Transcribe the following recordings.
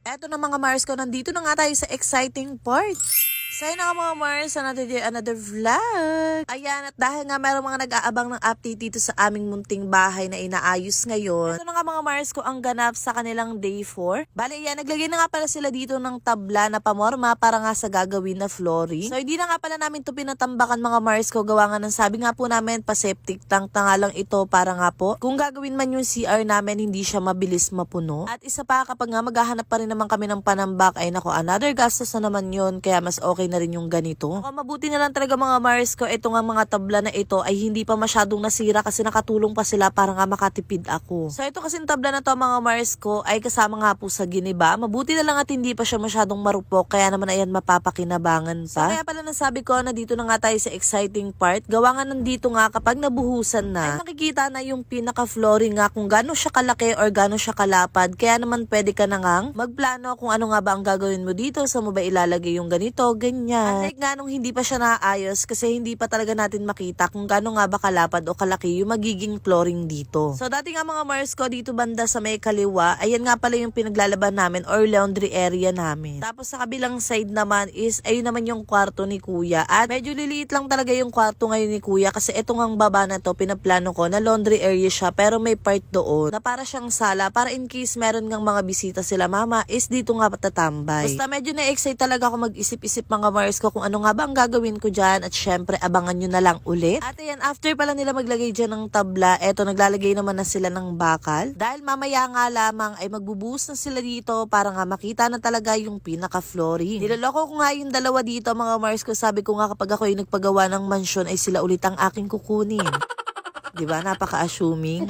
Eto na mga Mars ko, nandito na nga tayo sa exciting part. So yun na nga mga Mars, another vlog. Ayan, at dahil nga mayroong mga nag-aabang ng update dito sa aming munting bahay na inaayos ngayon. Ito na nga mga Mars ko ang ganap sa kanilang day 4. Bale yan, naglagay na nga pala sila dito ng tabla na pamorma para nga sa gagawin na flooring. So hindi na nga pala namin ito pinatambakan mga Mars ko, gawa nga ng sabi nga po namin, pa-septic tank na nga lang ito para nga po kung gagawin man yung CR namin, hindi siya mabilis mapuno. At isa pa, kapag nga maghahanap pa rin naman kami ng panambak, ay nako, another gastos na naman yun, kaya mas okay na rin yung ganito. Ako, mabuti na lang talaga mga Mars ko, ito nga mga tabla na ito ay hindi pa masyadong nasira kasi nakatulong pa sila para nga makatipid ako. So ito kasing tabla na to mga Mars ko ay kasama nga po sa giniba. Mabuti na lang at hindi pa siya masyadong marupok, kaya naman ayan mapapakinabangan pa. So kaya pala nasabi ko na dito na nga tayo sa exciting part. Gawa nga nandito nga kapag nabuhusan na, ay makikita na yung pinaka-flooring nga kung gaano siya kalaki or gaano siya kalapad. Kaya naman pwede ka na ngang magplano kung ano nga ba ang gagawin mo dito. Sa mo ba ilalagay yung ganito, ganyan. Unlike nga nung hindi pa siya naayos kasi hindi pa talaga natin makita kung gaano nga ba kalapad o kalaki yung magiging flooring dito. So dati nga mga Mars ko dito banda sa may kaliwa, ayan nga pala yung pinaglalaban namin or laundry area namin. Tapos sa kabilang side naman is ayun naman yung kwarto ni Kuya. At medyo liliit lang talaga yung kwarto ngayon ni Kuya kasi itong ang baba na to pinaplano ko na laundry area siya pero may part doon na para siyang sala para in case meron ngang mga bisita sila mama is dito nga patatambay. Basta medyo na-excite talaga ako mag-isip-isip mga Mars ko kung ano nga ba ang gagawin ko dyan at syempre abangan nyo na lang ulit. At ayan, after pala nila maglagay dyan ng tabla, eto naglalagay naman na sila ng bakal. Dahil mamaya nga lamang ay magbubuhos na sila dito para nga makita na talaga yung pinaka-flooring. Niloloko ko nga yung dalawa dito mga Mars ko, sabi ko nga kapag ako yung nagpagawa ng mansyon ay sila ulit ang aking kukunin. Diba? Napaka-assuming.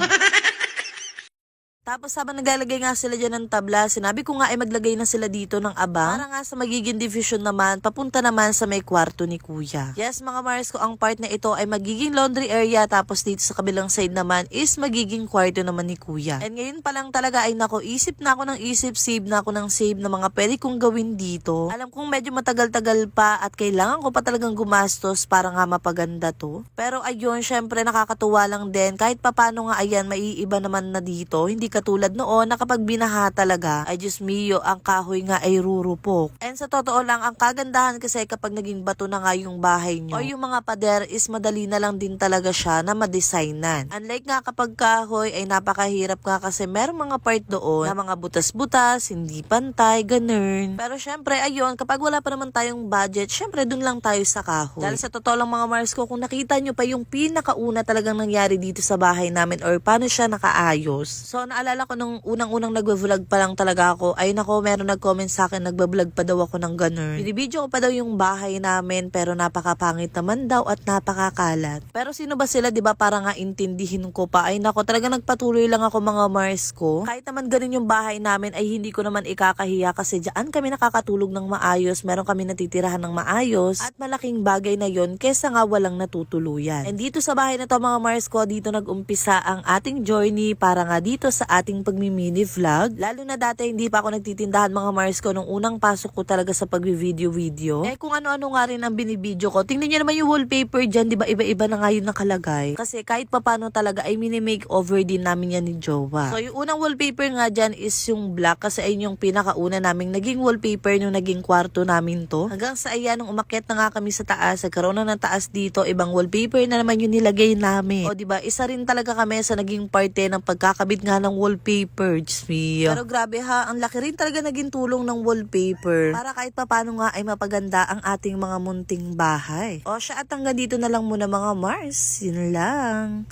Tapos habang naglalagay nga sila dyan ng tabla, sinabi ko nga ay maglagay na sila dito ng abang para nga sa magiging division naman, papunta naman sa may kwarto ni Kuya. Yes mga Mars ko, ang part na ito ay magiging laundry area, tapos dito sa kabilang side naman is magiging kwarto naman ni Kuya. And ngayon pa lang talaga ay nako, isip na ako ng isip, save na ako ng save na mga pwede kong gawin dito. Alam kong medyo matagal-tagal pa at kailangan ko pa talagang gumastos para nga mapaganda to. Pero ayun, syempre nakakatuwa lang din, kahit papano nga ayan, maiiba naman na dito, hindi katulad noon na kapag binaha talaga, ay Diyos mio, ang kahoy nga ay rurupok. And sa totoo lang, ang kagandahan kasi kapag naging bato na nga yung bahay nyo, o yung mga pader is madali na lang din talaga siya na madesignan. Unlike nga kapag kahoy ay napakahirap nga kasi merong mga part doon na mga butas-butas, hindi pantay, ganun. Pero syempre, ayun, kapag wala pa naman tayong budget, syempre dun lang tayo sa kahoy. Dahil sa totoo lang mga Mars ko, kung nakita nyo pa yung pinakauna talagang nangyari dito sa bahay namin or paano siya nakaayos. So, naalala ko nung unang-unang nagvo-vlog pa lang talaga ako, ay nako, meron nag-comment sa akin, nagbablog pa daw ako ng ganun. Binibidyo ko pa daw yung bahay namin pero napakapangit naman daw at napakakalat. Pero sino ba sila, 'di ba, para nga intindihin ko pa. Ay nako, talaga nagpatuloy lang ako mga Mars ko. Kahit naman ganun yung bahay namin ay hindi ko naman ikakahiya kasi diyan kami nakakatulog ng maayos, meron kami natitirahan ng maayos at malaking bagay na yon kesa nga walang natutuluyan. And dito sa bahay na to mga Mars ko, dito nag-umpisa ang ating journey para nga dito sa ating pagmi-mini vlog. Lalo na dati hindi pa ako nagtitindahan mga Mars ko nung unang pasok ko talaga sa pagvi-video. Eh kung ano-ano nga rin ang binibidyo ko. Tingnan niyo naman yung wallpaper dyan, di ba iba-iba na nga yun nakalagay. Kasi kahit papano talaga ay mini-makeover din namin yan ni Jowa. So yung unang wallpaper nga dyan is yung black kasi ayun yung pinakauna naming naging wallpaper nung naging kwarto namin to. Hanggang sa ayan, nung umakyat na nga kami sa taas, nagkaroon na ng taas dito, ibang wallpaper na naman yung nilagay namin. O di ba, isa rin talaga kami sa naging parte ng pagkakabit nga ng wallpaper. Pero grabe ha, ang laki rin talaga naging tulong ng wallpaper para kahit papano nga ay mapaganda ang ating mga munting bahay. O siya, at hanggang dito na lang muna mga Mars. Yun lang.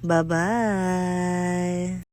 Bye-bye.